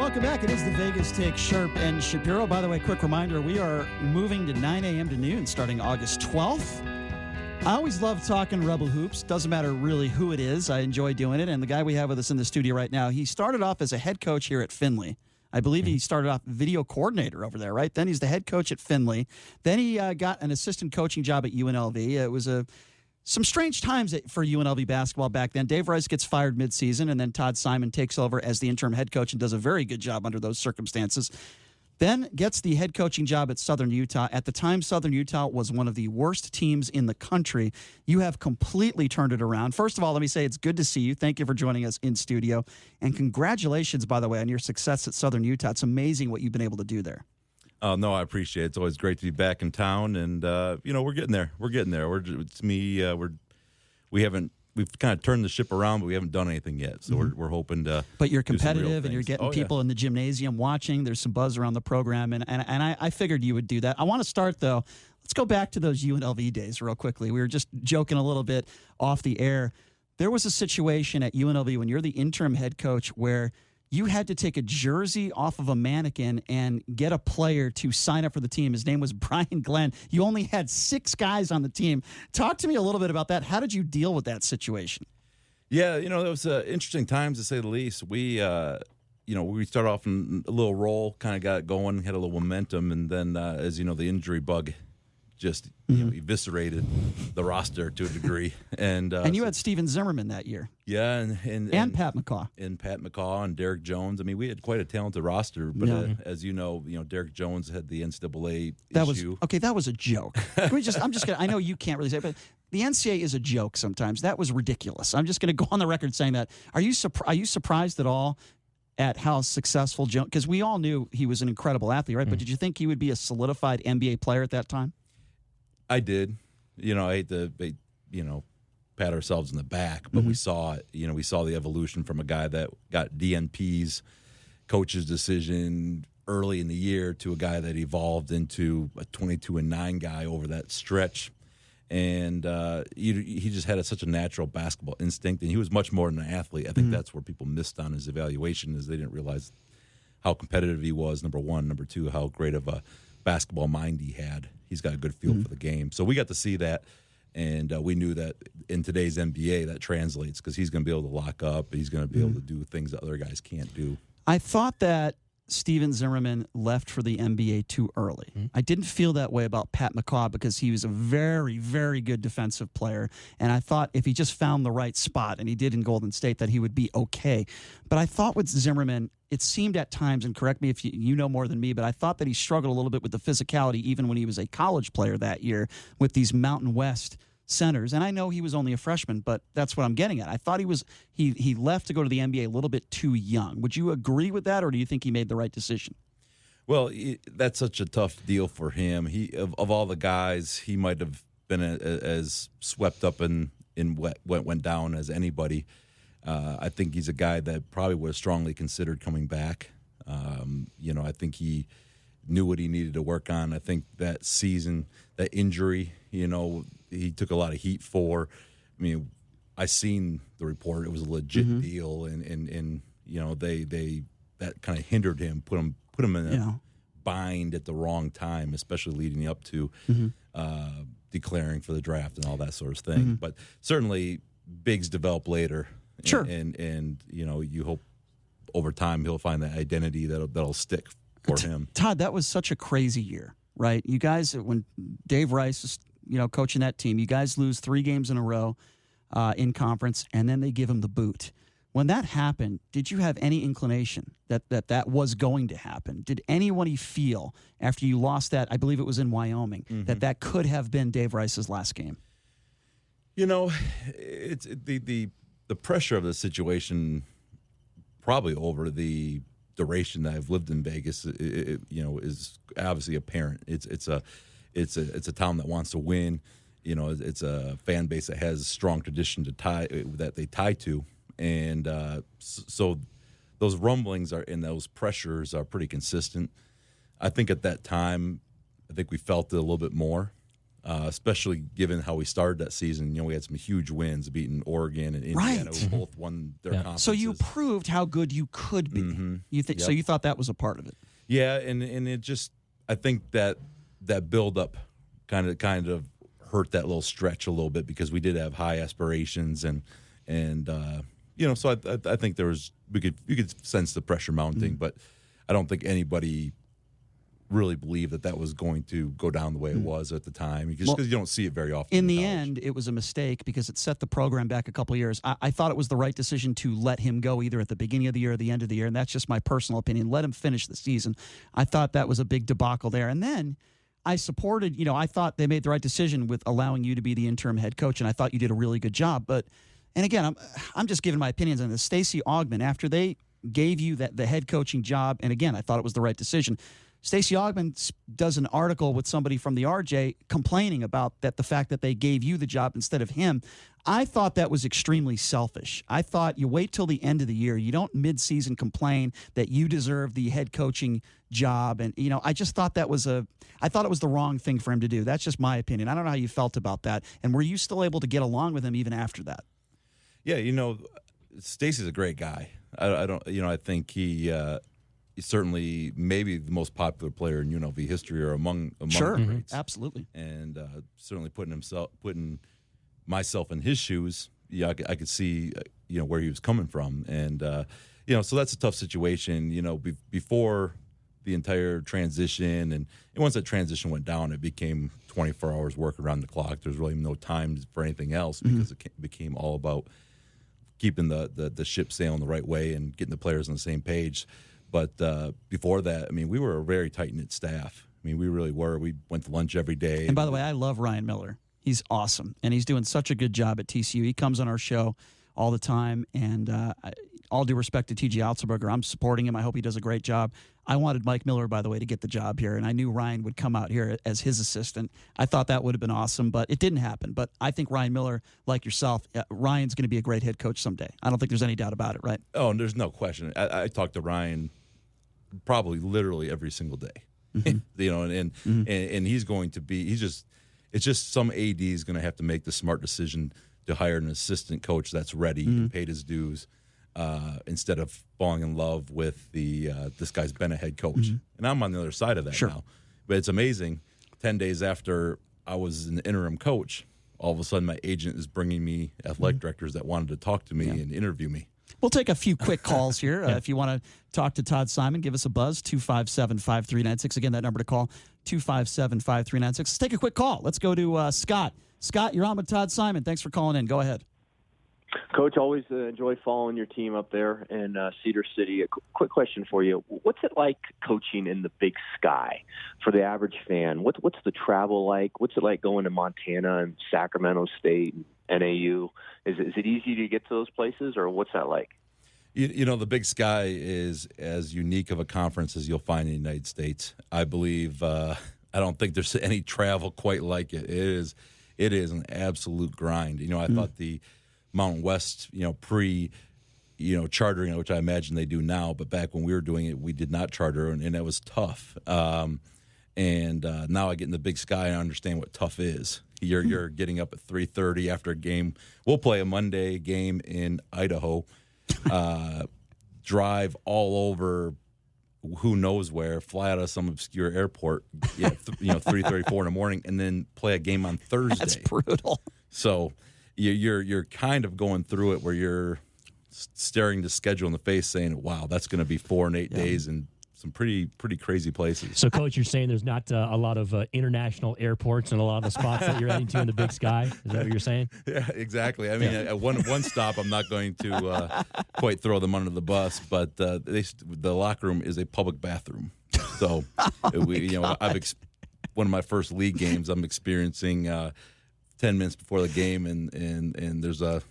welcome back. It is the Vegas Take, Sharp and Shapiro. By the way, quick reminder, we are moving to 9 a.m. to noon starting August 12th. I always love talking Rebel Hoops. Doesn't matter really who it is. I enjoy doing it. And the guy we have with us in the studio right now, he started off as a head coach here at Findlay. I believe he started off video coordinator over there, right? Then he's the head coach at Findlay. Then he got an assistant coaching job at UNLV. It was some strange times for UNLV basketball back then. Dave Rice gets fired midseason, and then Todd Simon takes over as the interim head coach and does a very good job under those circumstances. Then gets the head coaching job at Southern Utah. At the time, Southern Utah was one of the worst teams in the country. You have completely turned it around. First of all, let me say it's good to see you. Thank you for joining us in studio. And congratulations, by the way, on your success at Southern Utah. It's amazing what you've been able to do there. No, I appreciate it. It's always great to be back in town, and we're getting there. We're getting there. We've kind of turned the ship around, but we haven't done anything yet. So we're hoping to. But you're competitive, and you're getting people in the gymnasium watching. There's some buzz around the program, and I figured you would do that. I want to start though. Let's go back to those UNLV days real quickly. We were just joking a little bit off the air. There was a situation at UNLV when you're the interim head coach where you had to take a jersey off of a mannequin and get a player to sign up for the team. His name was Brian Glenn. You only had 6 guys on the team. Talk to me a little bit about that. How did you deal with that situation? Yeah, it was interesting times to say the least. We started off in a little roll, kind of got it going, had a little momentum, and then, as you know, the injury bug just eviscerated the roster to a degree. And you had Steven Zimmerman that year. Yeah, and Pat McCaw. And Pat McCaw and Derek Jones. I mean, we had quite a talented roster, but as you know, Derek Jones had the NCAA issue. That was a joke. I'm just gonna, I know you can't really say it, but the NCAA is a joke sometimes. That was ridiculous. I'm just going to go on the record saying that. Are you surprised at all at how successful Jones, because we all knew he was an incredible athlete, right? But did you think he would be a solidified NBA player at that time? I did. I hate to, pat ourselves in the back, but we saw it. We saw the evolution from a guy that got DNP's coach's decision early in the year to a guy that evolved into a 22-9 guy over that stretch. And he just had such a natural basketball instinct, and he was much more than an athlete. I think that's where people missed on his evaluation, is they didn't realize how competitive he was, number one. Number two, how great of a basketball mind he had. He's got a good feel for the game. So we got to see that, and we knew that in today's NBA that translates, because he's going to be able to lock up. He's going to be able to do things that other guys can't do. I thought that Steven Zimmerman left for the NBA too early. I didn't feel that way about Pat McCaw because he was a very, very good defensive player, and I thought if he just found the right spot, and he did in Golden State, that he would be okay. But I thought with Zimmerman, it seemed at times, and correct me if you know more than me, but I thought that he struggled a little bit with the physicality even when he was a college player that year with these Mountain West centers. And I know he was only a freshman, but that's what I'm getting at. I thought he left to go to the NBA a little bit too young. Would you agree with that, or do you think he made the right decision? Well, that's such a tough deal for him. Of all the guys, he might have been as swept up in what went down as anybody. I think he's a guy that probably would have strongly considered coming back. I think he knew what he needed to work on. I think that season, that injury, he took a lot of heat for. I mean, I seen the report; it was a legit deal, and they that kind of hindered him, put him in a bind at the wrong time, especially leading up to declaring for the draft and all that sort of thing. But certainly, bigs develop later. Sure, and you hope over time he'll find that identity that'll stick for him. Todd, that was such a crazy year, right? You guys, when Dave Rice was coaching that team, you guys lose 3 games in a row in conference, and then they give him the boot. When that happened, did you have any inclination that was going to happen? Did anybody feel after you lost that, I believe it was in Wyoming, that could have been Dave Rice's last game? It's the pressure of the situation, probably over the duration that I've lived in Vegas, is obviously apparent. It's a town that wants to win. It's a fan base that has strong tradition that they tie to, and so those rumblings and those pressures are pretty consistent. I think at that time, we felt it a little bit more. especially given how we started that season. We had some huge wins, beating Oregon and Indiana, Right. who both won their conferences. So you proved how good you could be. Yep. So you thought that was a part of it. Yeah, and it just, I think that build up kind of hurt that little stretch a little bit, because we did have high aspirations and so I think there was you could sense the pressure mounting, but I don't think anybody really believed that was going to go down the way it was at the time, because you don't see it very often. In the end, it was a mistake because it set the program back a couple of years. I thought it was the right decision to let him go either at the beginning of the year or the end of the year, and that's just my personal opinion. Let him finish the season. I thought that was a big debacle there. And then I supported, I thought they made the right decision with allowing you to be the interim head coach, and I thought you did a really good job. And again, I'm just giving my opinions on this. Stacey Augmon, after they gave you the head coaching job, and again, I thought it was the right decision. Stacey Augmon does an article with somebody from the RJ complaining about the fact that they gave you the job instead of him. I thought that was extremely selfish. I thought you wait till the end of the year. You don't mid-season complain that you deserve the head coaching job. And, I just thought it was the wrong thing for him to do. That's just my opinion. I don't know how you felt about that. And were you still able to get along with him even after that? Yeah, Stacey's a great guy. I think he's certainly maybe the most popular player in UNLV history, or among sure, the greats. Absolutely. And certainly putting myself in his shoes, I could see where he was coming from, and so that's a tough situation. Before the entire transition, and once that transition went down, it became 24 hours work around the clock. There's really no time for anything else, because it became all about keeping the ship sailing the right way and getting the players on the same page. But before that, we were a very tight-knit staff. We really were. We went to lunch every day. And by the way, I love Ryan Miller. He's awesome, and he's doing such a good job at TCU. He comes on our show all the time, and all due respect to T.J. Otzelberger, I'm supporting him. I hope he does a great job. I wanted Mike Miller, by the way, to get the job here, and I knew Ryan would come out here as his assistant. I thought that would have been awesome, but it didn't happen. But I think Ryan Miller, like yourself, Ryan's going to be a great head coach someday. I don't think there's any doubt about it, right? Oh, and there's no question. I talk to Ryan probably literally every single day. And he's going to be. It's just some AD is going to have to make the smart decision to hire an assistant coach that's ready and paid his dues, instead of falling in love with this guy's been a head coach. And I'm on the other side of that now. But it's amazing. 10 days after I was an interim coach, all of a sudden my agent is bringing me athletic directors that wanted to talk to me and interview me. We'll take a few quick calls here. If you want to talk to Todd Simon, give us a buzz, 257-5396. Again, that number to call, 257-5396. Let's take a quick call. Let's go to Scott. Scott, you're on with Todd Simon. Thanks for calling in. Go ahead. Coach, always enjoy following your team up there in Cedar City. A quick question for you. What's it like coaching in the Big Sky for the average fan? What's the travel like? What's it like going to Montana and Sacramento State and NAU? Is it easy to get to those places, or what's that like? The Big Sky is as unique of a conference as you'll find in the United States. I believe I don't think there's any travel quite like it. It is an absolute grind. I thought the Mountain West, pre, chartering, which I imagine they do now, but back when we were doing it, we did not charter, and that was tough. And now I get in the Big Sky and I understand what tough is. You're getting up at 3:30 after a game. We'll play a Monday game in Idaho, drive all over who knows where, fly out of some obscure airport, 3:34 in the morning, and then play a game on Thursday. That's brutal. So you're kind of going through it where you're staring the schedule in the face, saying, "Wow, that's going to be 4 and 8 days and some pretty crazy places." So, Coach, you're saying there's not a lot of international airports and a lot of the spots that you're heading to in the Big Sky? Is that what you're saying? Yeah, exactly. I mean, at one stop, I'm not going to quite throw them under the bus, but the locker room is a public bathroom. So, one of my first league games, I'm experiencing 10 minutes before the game, and there's a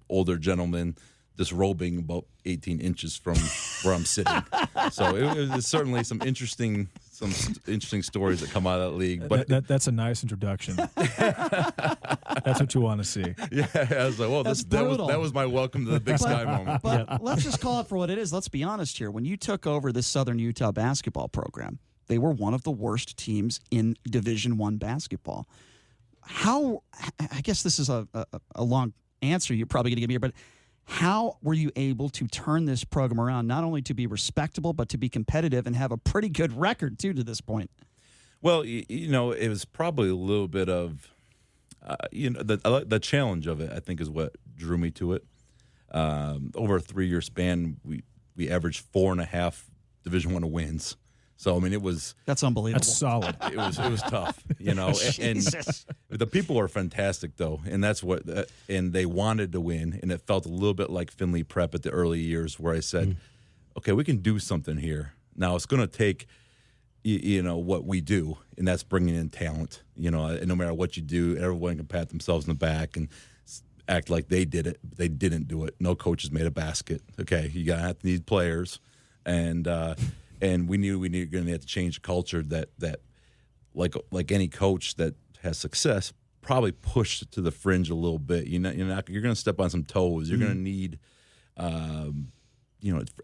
older gentleman disrobing about 18 inches from where I'm sitting. So it was certainly some interesting stories that come out of that league. But that's a nice introduction. That's what you want to see. Yeah, I was like, well, that was my welcome to the Big Sky moment. But let's just call it for what it is. Let's be honest here. When you took over this Southern Utah basketball program, they were one of the worst teams in Division I basketball. how I guess this is a long answer you're probably going to give me here, but how were you able to turn this program around, not only to be respectable, but to be competitive and have a pretty good record, too, to this point? Well, it was probably a little bit of, the challenge of it, I think, is what drew me to it. Over a 3-year span, we averaged 4.5 Division I wins. So, I mean, that's unbelievable. That's solid. It was tough, and the people are fantastic, though, and that's and they wanted to win, and it felt a little bit like Findlay Prep at the early years, where I said, okay, we can do something here. Now it's going to take, what we do, and that's bringing in talent. And no matter what you do, everyone can pat themselves in the back and act like they did it. But they didn't do it. No coaches made a basket. Okay, you got to need players, and we knew we were going to have to change the culture that like any coach that has success probably pushed it to the fringe a little bit. You're going to step on some toes. You're going to need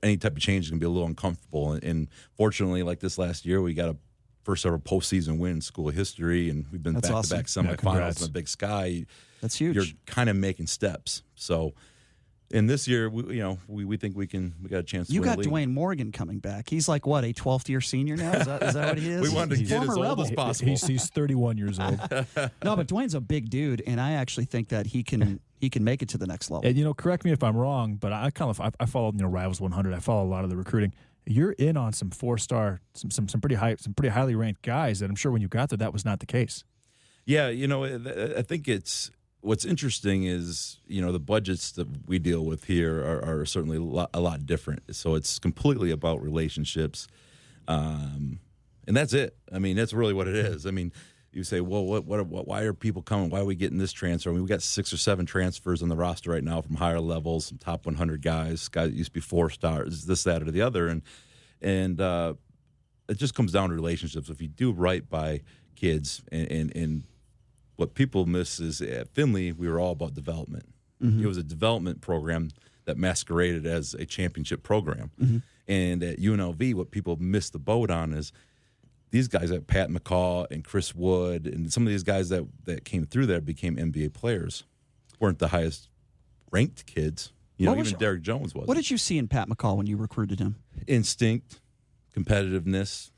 any type of change is going to be a little uncomfortable. And fortunately, like this last year, we got a first ever postseason win in school history, and we've been back-to-back semifinals in the Big Sky. That's huge. You're kind of making steps. So, and this year, we think we got a chance to win the league. Dwayne Morgan coming back. He's like, what, a 12th-year senior now? Is that what he is? We wanted to get as old as possible. He's 31 years old. No, but Dwayne's a big dude, and I actually think that he can make it to the next level. And, correct me if I'm wrong, but I follow Rivals 100. I follow a lot of the recruiting. You're in on some 4-star, some pretty highly ranked guys that I'm sure when you got there, that was not the case. Yeah, I think what's interesting is, the budgets that we deal with here are certainly a lot different. So it's completely about relationships. And that's it. I mean, that's really what it is. I mean, you say, well, why are people coming? Why are we getting this transfer? I mean, we got 6 or 7 transfers on the roster right now from higher levels, some top 100 guys that used to be 4 stars, this, that, or the other. And it just comes down to relationships. If you do right by kids and what people miss is at Findlay, we were all about development. It was a development program that masqueraded as a championship program. And at UNLV, what people miss the boat on is these guys like Pat McCaw and Chris Wood and some of these guys that came through there became NBA players weren't the highest ranked kids. Even Derek Jones was. What did you see in Pat McCaw when you recruited him? Instinct, competitiveness,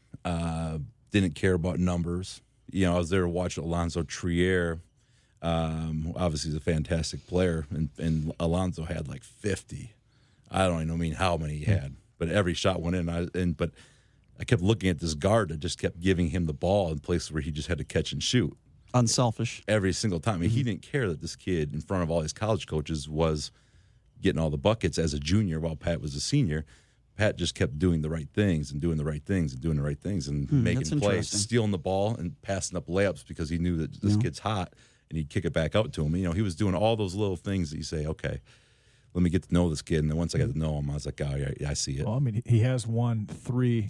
didn't care about numbers. I was there to watch Alonzo Trier. Obviously, he's a fantastic player, and Alonzo had like 50. I don't even know how many he had, but every shot went in. But I kept looking at this guard that just kept giving him the ball in places where he just had to catch and shoot. Unselfish. Every single time. I mean, he didn't care that this kid in front of all his college coaches was getting all the buckets as a junior while Pat was a senior. Pat just kept doing the right things and doing the right things and doing the right things and making plays, stealing the ball and passing up layups because he knew that this kid's hot and he'd kick it back out to him. He was doing all those little things that you say, okay, let me get to know this kid. And then once I got to know him, I was like, oh, yeah, I see it. Well, I mean, he has won 3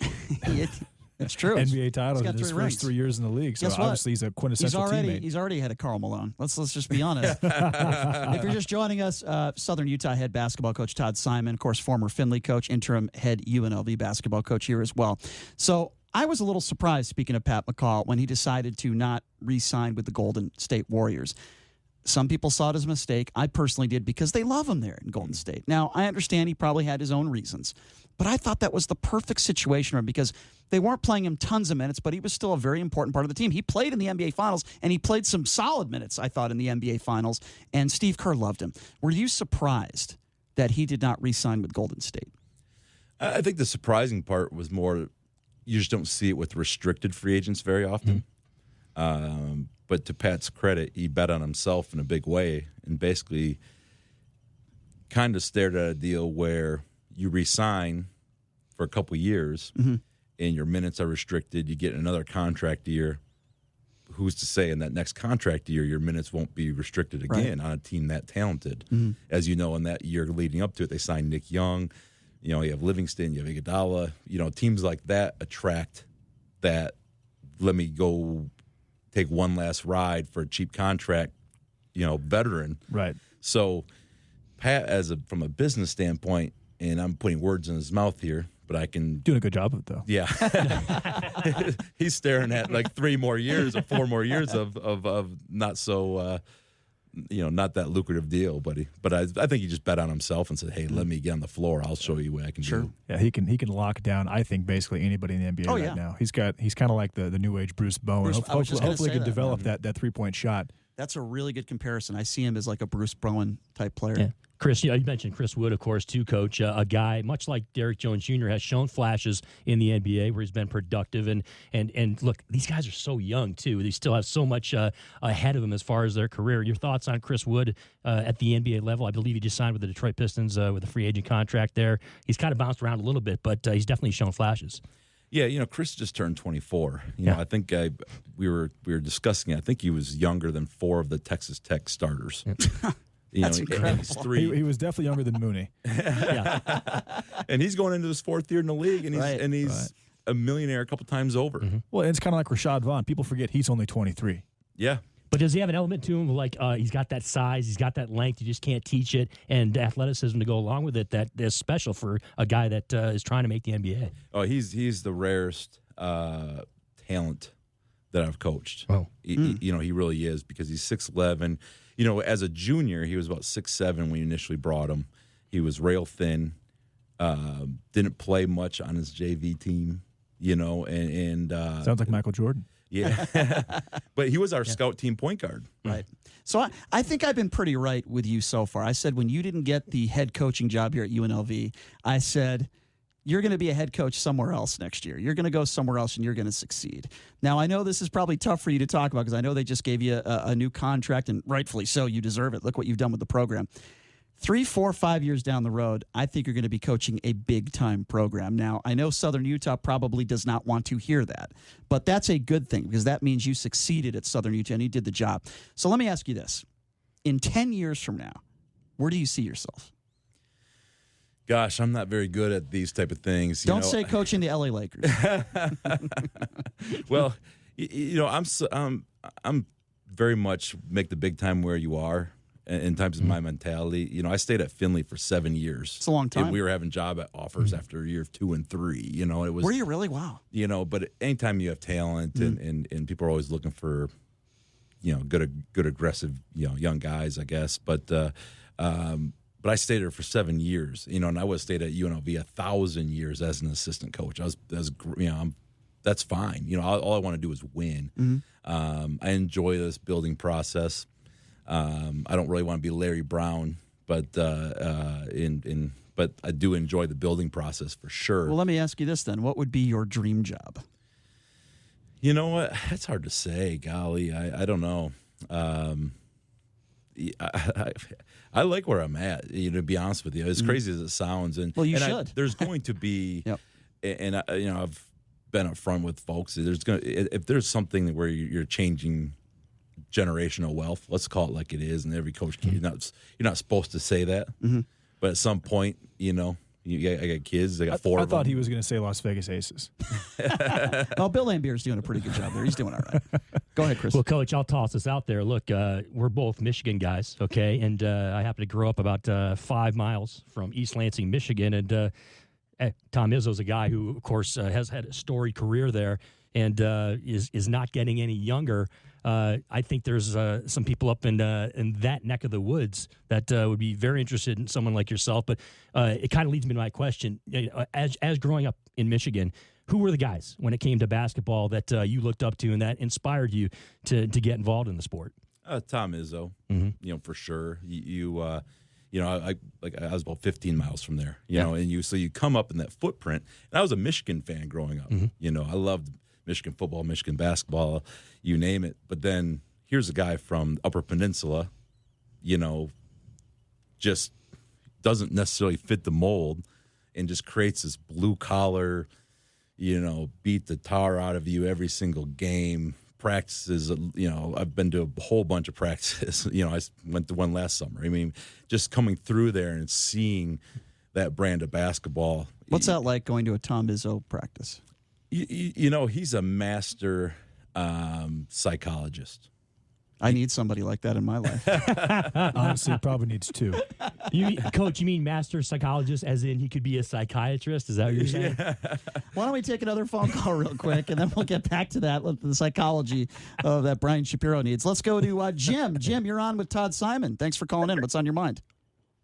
It's true. NBA titles in his first 3 years in the league. So obviously he's a quintessential teammate. He's already ahead of Karl Malone. Let's just be honest. If you're just joining us, Southern Utah head basketball coach Todd Simon, of course, former Findlay coach, interim head UNLV basketball coach here as well. So I was a little surprised, speaking of Pat McCaw, when he decided to not re-sign with the Golden State Warriors. Some people saw it as a mistake. I personally did because they love him there in Golden State. Now, I understand he probably had his own reasons, but I thought that was the perfect situation for him because they weren't playing him tons of minutes, but he was still a very important part of the team. He played in the NBA Finals, and he played some solid minutes, I thought, in the NBA Finals, and Steve Kerr loved him. Were you surprised that he did not re-sign with Golden State? I think the surprising part was more you just don't see it with restricted free agents very often. But to Pat's credit, he bet on himself in a big way and basically kind of stared at a deal where you re-sign for a couple years and your minutes are restricted. You get another contract year. Who's to say in that next contract year your minutes won't be restricted again on a team that talented? As you know, in that year leading up to it, they signed Nick Young. You have Livingston, you have Iguodala. Teams like that attract that let me go take one last ride for a cheap contract, veteran. Right. So Pat, from a business standpoint, and I'm putting words in his mouth here, but but I can Doing a good job of it, though. Yeah, he's staring at like 3 more years or 4 more years of not so not that lucrative deal. But I think he just bet on himself and said, "Hey, let me get on the floor. I'll show you what I can do." Yeah, he can lock down. I think basically anybody in the NBA right now. He's kind of like the new age Bruce Bowen. Hopefully, he can develop that 3-point shot. That's a really good comparison. I see him as like a Bruce Bowen type player. Yeah. Chris, you mentioned Chris Wood, of course, too, Coach. A guy, much like Derrick Jones Jr., has shown flashes in the NBA where he's been productive. And look, these guys are so young, too. They still have so much ahead of them as far as their career. Your thoughts on Chris Wood at the NBA level? I believe he just signed with the Detroit Pistons with a free agent contract there. He's kind of bounced around a little bit, but he's definitely shown flashes. Yeah, Chris just turned 24. You know, I think we were discussing it. I think he was younger than 4 of the Texas Tech starters. That's incredible. He's 3. He was definitely younger than Mooney. And he's going into his 4th year in the league, and he's a millionaire a couple times over. Mm-hmm. Well, it's kind of like Rashad Vaughn. People forget he's only 23. Yeah. But does he have an element to him like he's got that size, he's got that length, you just can't teach it, and athleticism to go along with it that is special for a guy that is trying to make the NBA? Oh, he's the rarest talent that I've coached. Oh. He really is, because he's 6'11". As a junior, he was about 6'7" when we initially brought him. He was rail thin, didn't play much on his JV team, and sounds like Michael Jordan. Yeah. But he was our scout team point guard. Right. So I think I've been pretty right with you so far. I said when you didn't get the head coaching job here at UNLV, I said you're going to be a head coach somewhere else next year. You're going to go somewhere else and you're going to succeed. Now, I know this is probably tough for you to talk about because I know they just gave you a new contract, and rightfully so. You deserve it. Look what you've done with the program. 3, 4, 5 years down the road, I think you're going to be coaching a big-time program. Now, I know Southern Utah probably does not want to hear that, but that's a good thing because that means you succeeded at Southern Utah and you did the job. So let me ask you this. In 10 years from now, where do you see yourself? Gosh, I'm not very good at these type of things. Don't say coaching the LA Lakers. Well, I'm very much make the big time where you are. In terms of my mentality, I stayed at Finley for 7 years. It's a long time. And we were having job offers after year 2 and 3. It was. Were you really? Wow. But anytime you have talent and people are always looking for, good aggressive, young guys, I guess. But I stayed there for 7 years. And I would have stayed at UNLV 1,000 years as an assistant coach. That's fine. All I want to do is win. Mm-hmm. I enjoy this building process. I don't really want to be Larry Brown, but but I do enjoy the building process for sure. Well, let me ask you this then: what would be your dream job? You know what? That's hard to say. Golly, I don't know. I like where I'm at. To be honest with you, as crazy as it sounds, you should. There's going to be, Yep. and I've been upfront with folks. If there's something where you're changing generational wealth, let's call it like it is, and every coach you're not supposed to say that, but at some point, I got kids, I got 4 I of them. thought he was going to say Las Vegas Aces. Oh, Bill Lambier's doing a pretty good job there. He's doing all right. Go ahead, Chris. Well, Coach, I'll toss this out there. Look, we're both Michigan guys, okay? And I happen to grow up about 5 miles from East Lansing, Michigan. And Tom Izzo's a guy who, of course, has had a storied career there and is not getting any younger. I think there's some people up in that neck of the woods that would be very interested in someone like yourself. But it kind of leads me to my question. As growing up in Michigan, who were the guys when it came to basketball that you looked up to and that inspired you to get involved in the sport? Tom Izzo, for sure. I was about 15 miles from there, and you come up in that footprint. And I was a Michigan fan growing up. I loved Michigan football, Michigan basketball, you name it. But then here's a guy from Upper Peninsula, just doesn't necessarily fit the mold and just creates this blue collar, beat the tar out of you every single game. Practices, I've been to a whole bunch of practices. I went to one last summer. I mean, just coming through there and seeing that brand of basketball. What's that like going to a Tom Izzo practice? He's a master psychologist. I need somebody like that in my life. Honestly, probably needs two. Coach, you mean master psychologist, as in he could be a psychiatrist? Is that what you're saying? Why don't we take another phone call real quick, and then we'll get back to that, the psychology that Brian Shapiro needs. Let's go to Jim. Jim, you're on with Todd Simon. Thanks for calling in. What's on your mind?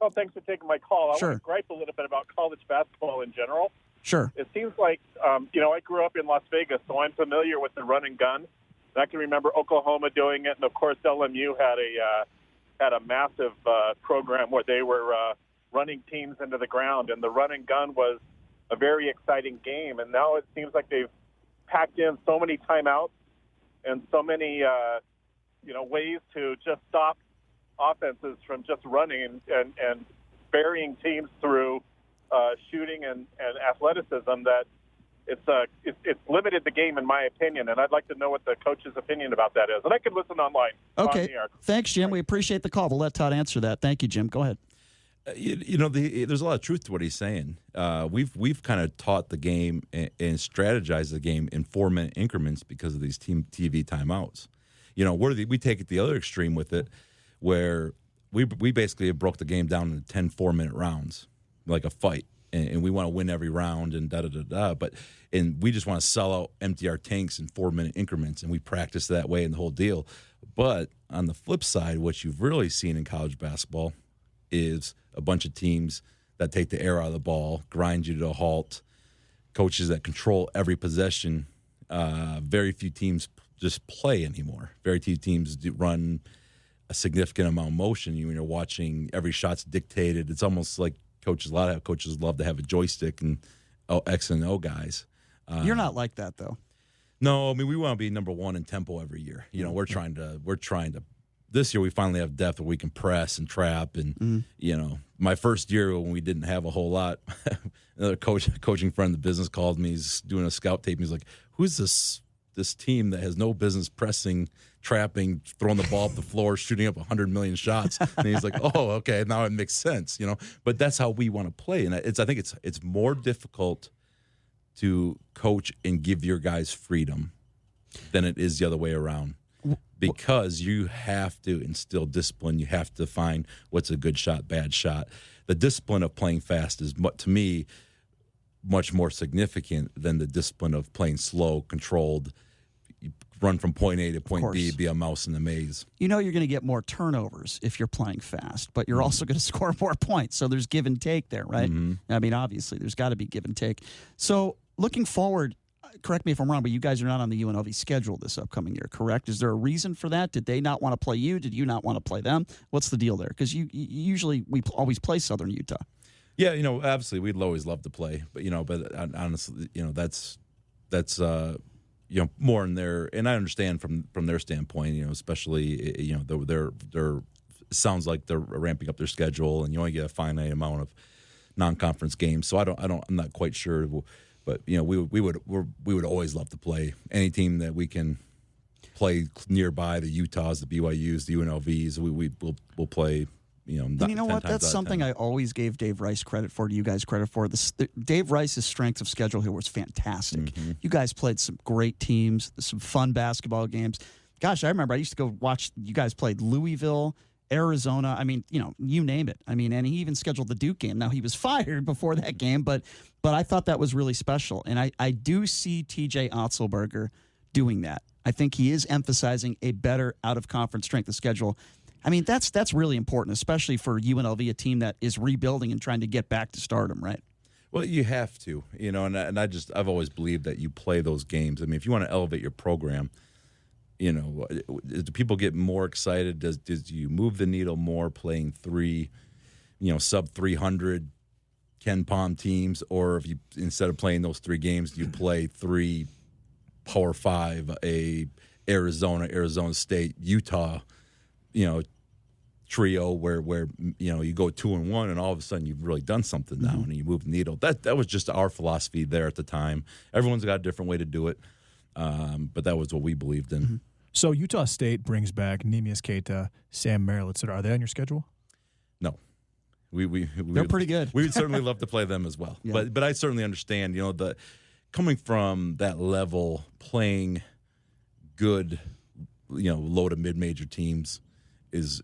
Well, thanks for taking my call. I Sure. want to gripe a little bit about college basketball in general. Sure. It seems like, I grew up in Las Vegas, so I'm familiar with the run and gun. And I can remember Oklahoma doing it, and of course LMU had a massive program where they were running teams into the ground, and the run and gun was a very exciting game. And now it seems like they've packed in so many timeouts and so many ways to just stop offenses from just running and burying teams through shooting and athleticism that it's limited the game, in my opinion, and I'd like to know what the coach's opinion about that is. And I can listen online. Okay. On the air. Thanks, Jim. We appreciate the call. We'll let Todd answer that. Thank you, Jim. Go ahead. There's a lot of truth to what he's saying. We've kind of taught the game and strategized the game in 4-minute increments because of these TV timeouts. We take it the other extreme with it, where we basically broke the game down into 10 4-minute rounds, like a fight. And we want to win every round and da-da-da-da. And we just want to sell out, empty our tanks in 4-minute increments, and we practice that way in the whole deal. But on the flip side, what you've really seen in college basketball is a bunch of teams that take the air out of the ball, grind you to a halt, coaches that control every possession. Very few teams just play anymore. Very few teams run a significant amount of motion. You're watching every shot's dictated. It's almost like a lot of coaches love to have a joystick and X and O guys. You're not like that, though. No, I mean, we want to be number one in tempo every year. We're trying to. This year we finally have depth where we can press and trap. And my first year when we didn't have a whole lot, another coaching friend of the business called me. He's doing a scout tape. And he's like, "Who's this team that has no business pressing, trapping, throwing the ball up the floor, shooting up 100 million shots?" And he's like, "Oh, okay, now it makes sense." But that's how we want to play, and I think it's more difficult to coach and give your guys freedom than it is the other way around, because you have to instill discipline. You have to find what's a good shot, bad shot. The discipline of playing fast is, to me, much more significant than the discipline of playing slow, controlled, run from point A to point B, be a mouse in the maze. You're going to get more turnovers if you're playing fast, but you're also going to score more points. So there's give and take there, right? Mm-hmm. I mean, obviously, there's got to be give and take. So looking forward, correct me if I'm wrong, but you guys are not on the UNLV schedule this upcoming year, correct? Is there a reason for that? Did they not want to play you? Did you not want to play them? What's the deal there? Because we always play Southern Utah. Yeah, obviously we'd always love to play, but honestly, that's more in their, and I understand from their standpoint, especially they're sounds like they're ramping up their schedule, and you only get a finite amount of non-conference games. So I'm not quite sure, but we would always love to play any team that we can play nearby, the Utahs, the BYUs, the UNLVs. We'll play. And you know what? That's something I always gave Dave Rice credit for, to you guys credit for. Dave Rice's strength of schedule here was fantastic. Mm-hmm. You guys played some great teams, some fun basketball games. Gosh, I remember I used to go watch you guys played Louisville, Arizona. I mean, you name it. I mean, and he even scheduled the Duke game. Now, he was fired before that game, but I thought that was really special. And I do see TJ Otzelberger doing that. I think he is emphasizing a better out-of-conference strength of schedule. I mean, that's really important, especially for UNLV, a team that is rebuilding and trying to get back to stardom, right? Well, you have to, and I've always believed that you play those games. I mean, if you want to elevate your program, do people get more excited? Does you move the needle more playing three, sub 300 Ken Palm teams, or if you, instead of playing those three games, do you play three Power 5, Arizona State, Utah, trio where you go 2-1 and all of a sudden you've really done something now, and you move the needle. That was just our philosophy there at the time. Everyone's got a different way to do it, but that was what we believed in. Mm-hmm. So Utah State brings back Neemias Keita, Sam Merrill, etc. Are they on your schedule? No. They're pretty good. We would certainly love to play them as well. Yeah. But I certainly understand, coming from that level, playing good low to mid-major teams is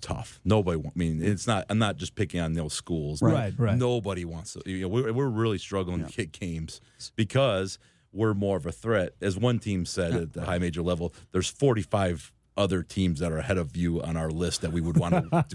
tough. Nobody. I mean, it's not. I'm not just picking on those schools. Right. Nobody wants to. We're really struggling to get games because we're more of a threat. As one team said at the high major level, there's 45 other teams that are ahead of you on our list that we would want to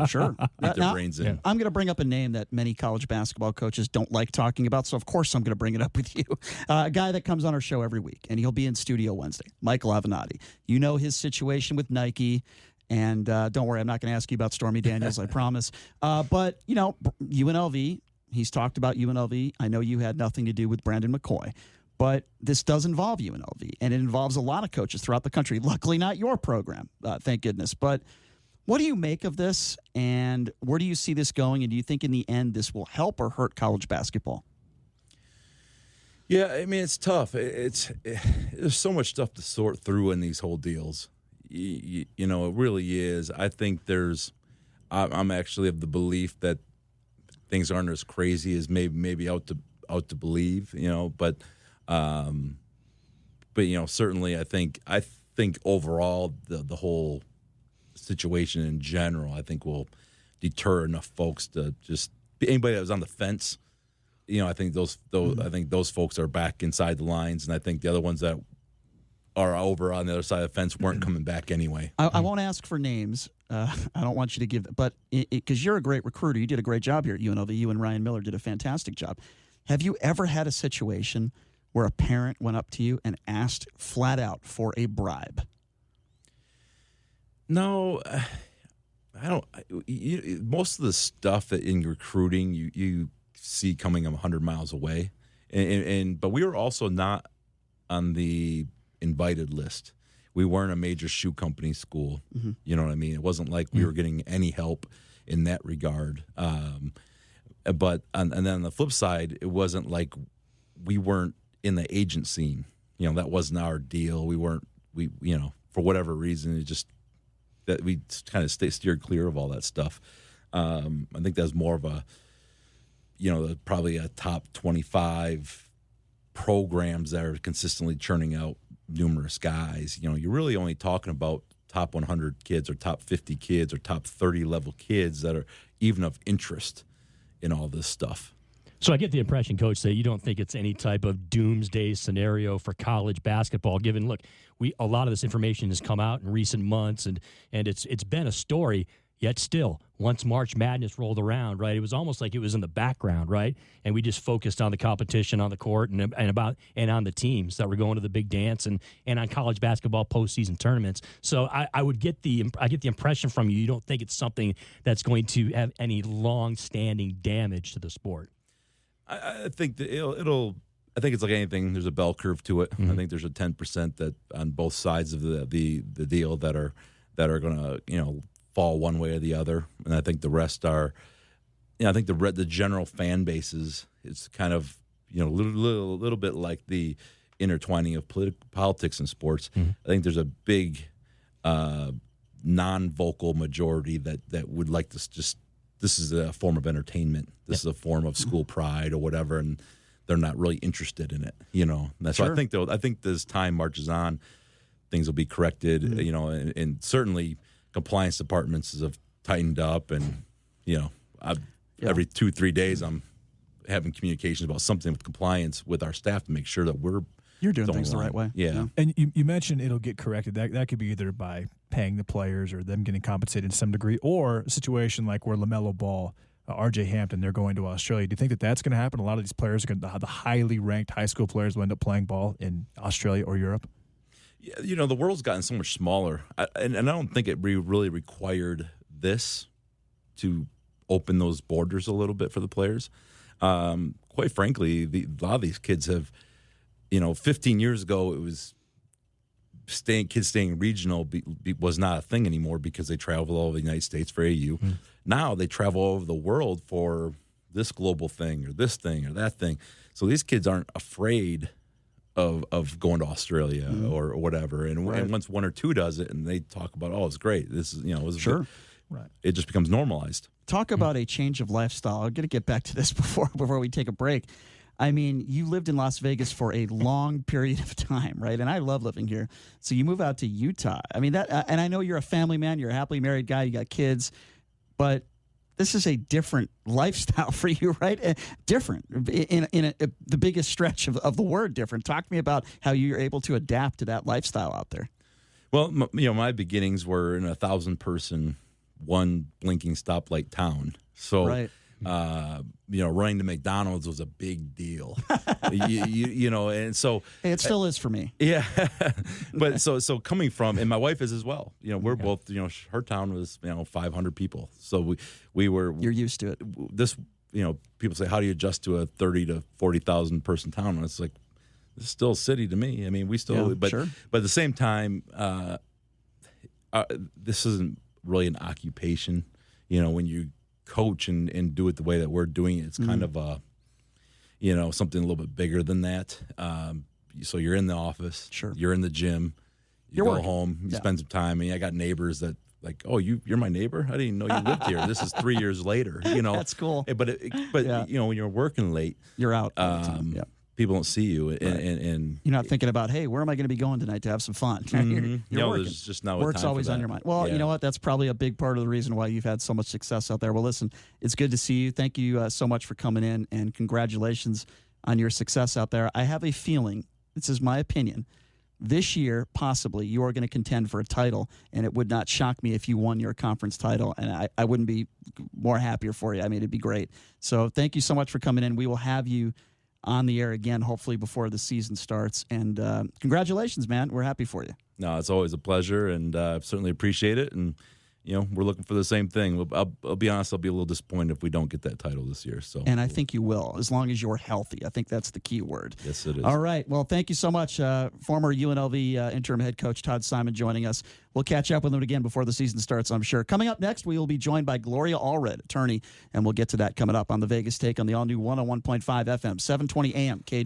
get their brains in. I'm going to bring up a name that many college basketball coaches don't like talking about, so of course I'm going to bring it up with you. A guy that comes on our show every week, and he'll be in studio Wednesday, Michael Avenatti. You know his situation with Nike, and don't worry, I'm not going to ask you about Stormy Daniels, I promise. But, UNLV, he's talked about UNLV. I know you had nothing to do with Brandon McCoy. But this does involve UNLV, and it involves a lot of coaches throughout the country. Luckily, not your program, thank goodness. But what do you make of this, and where do you see this going? And do you think in the end this will help or hurt college basketball? Yeah, I mean, it's tough. There's so much stuff to sort through in these whole deals. It really is. I think I'm actually of the belief that things aren't as crazy as maybe out to believe, but certainly I think overall the whole situation in general, I think will deter enough folks to just anybody that was on the fence. I think those folks are back inside the lines, and I think the other ones that are over on the other side of the fence weren't coming back anyway. I won't ask for names. I don't want you to give, but because you're a great recruiter, you did a great job here at UNLV. You and Ryan Miller did a fantastic job. Have you ever had a situation where a parent went up to you and asked flat out for a bribe? No, I don't. Most of the stuff that in recruiting you see coming 100 miles away, but we were also not on the invited list. We weren't a major shoe company school. Mm-hmm. You know what I mean? It wasn't like we were getting any help in that regard. But and then on the flip side, it wasn't like we weren't in the agent scene. That wasn't our deal. We weren't. For whatever reason, it just that we kind of steered clear of all that stuff. I think that's more of a, probably a top 25 programs that are consistently churning out numerous guys. You're really only talking about top 100 kids or top 50 kids or top 30 level kids that are even of interest in all this stuff. So I get the impression, Coach, that you don't think it's any type of doomsday scenario for college basketball, given, look, a lot of this information has come out in recent months, and it's been a story, yet still, once March Madness rolled around, right, it was almost like it was in the background, right? And we just focused on the competition on the court and on the teams that were going to the big dance and on college basketball postseason tournaments. So I get the impression from you don't think it's something that's going to have any long-standing damage to the sport. I think that I think it's like anything. There's a bell curve to it. Mm-hmm. I think there's a 10% that on both sides of the deal that are going to fall one way or the other, and I think the rest are. I think the general fan bases is kind of little bit like the intertwining of politics and sports. Mm-hmm. I think there's a big non-vocal majority that would like to just. This is a form of entertainment. This is a form of school pride or whatever, and they're not really interested in it. That's sure. So I think as time marches on, things will be corrected. Mm-hmm. And certainly compliance departments have tightened up, and every 2-3 days I'm having communications about something with compliance with our staff to make sure that you're doing things the right way. Yeah. And you mentioned it'll get corrected. That could be either by paying the players or them getting compensated in some degree, or a situation like where LaMelo Ball, RJ Hampton, they're going to Australia. Do you think that that's going to happen? A lot of these players are going to, the highly ranked high school players will end up playing ball in Australia or Europe? Yeah, the world's gotten so much smaller. And I don't think it really required this to open those borders a little bit for the players. Quite frankly, a lot of these kids have, 15 years ago, it was kids staying regional was not a thing anymore because they travel all over the United States for AU. Mm. Now they travel all over the world for this global thing or this thing or that thing. So these kids aren't afraid of going to Australia or whatever. And once one or two does it and they talk about, it's great. This is, it was sure. Right. It just becomes normalized. Talk about a change of lifestyle. I'm going to get back to this before we take a break. I mean, you lived in Las Vegas for a long period of time, right? And I love living here. So you move out to Utah. I mean, and I know you're a family man. You're a happily married guy. You got kids. But this is a different lifestyle for you, right? Different in the biggest stretch of the word different. Talk to me about how you're able to adapt to that lifestyle out there. Well, my beginnings were in a 1,000-person, one blinking stoplight town. So, right. Running to McDonald's was a big deal. And so hey, it still is for me. Yeah, but so coming from, and my wife is as well. We're both. Her town was 500 people, so we were. You're used to it. This, people say, how do you adjust to a 30 to 40,000 person town? And it's like, it's still a city to me. I mean, we still, sure. But at the same time, this isn't really an occupation. When you coach and do it the way that we're doing it, it's kind of something a little bit bigger than that. So you're in the office, sure. You're in the gym, you go home, you spend some time. I got neighbors that like, oh, you're my neighbor? I didn't know you lived here. This is 3 years later. That's cool. But when you're working late, you're out all the time. People don't see you, Right. and you're not thinking about, hey, where am I going to be going tonight to have some fun? Mm-hmm. You're working. There's just not work's time always for on that. your mind. Well, you know what? That's probably a big part of the reason why you've had so much success out there. Well, listen, it's good to see you. Thank you so much for coming in, and congratulations on your success out there. I have a feeling, this is my opinion, this year possibly you are going to contend for a title, and it would not shock me if you won your conference title, and I wouldn't be more happier for you. I mean, it'd be great. So thank you so much for coming in. We will have you on the air again, hopefully before the season starts. And congratulations, man. We're happy for you. No, it's always a pleasure, and certainly appreciate it. And we're looking for the same thing. I'll be honest, I'll be a little disappointed if we don't get that title this year. So, and I think you will, as long as you're healthy. I think that's the key word. Yes, it is. All right. Well, thank you so much, former UNLV interim head coach Todd Simon joining us. We'll catch up with him again before the season starts, I'm sure. Coming up next, we will be joined by Gloria Allred, attorney, and we'll get to that coming up on the Vegas Take on the all-new 101.5 FM, 720 AM KDWN.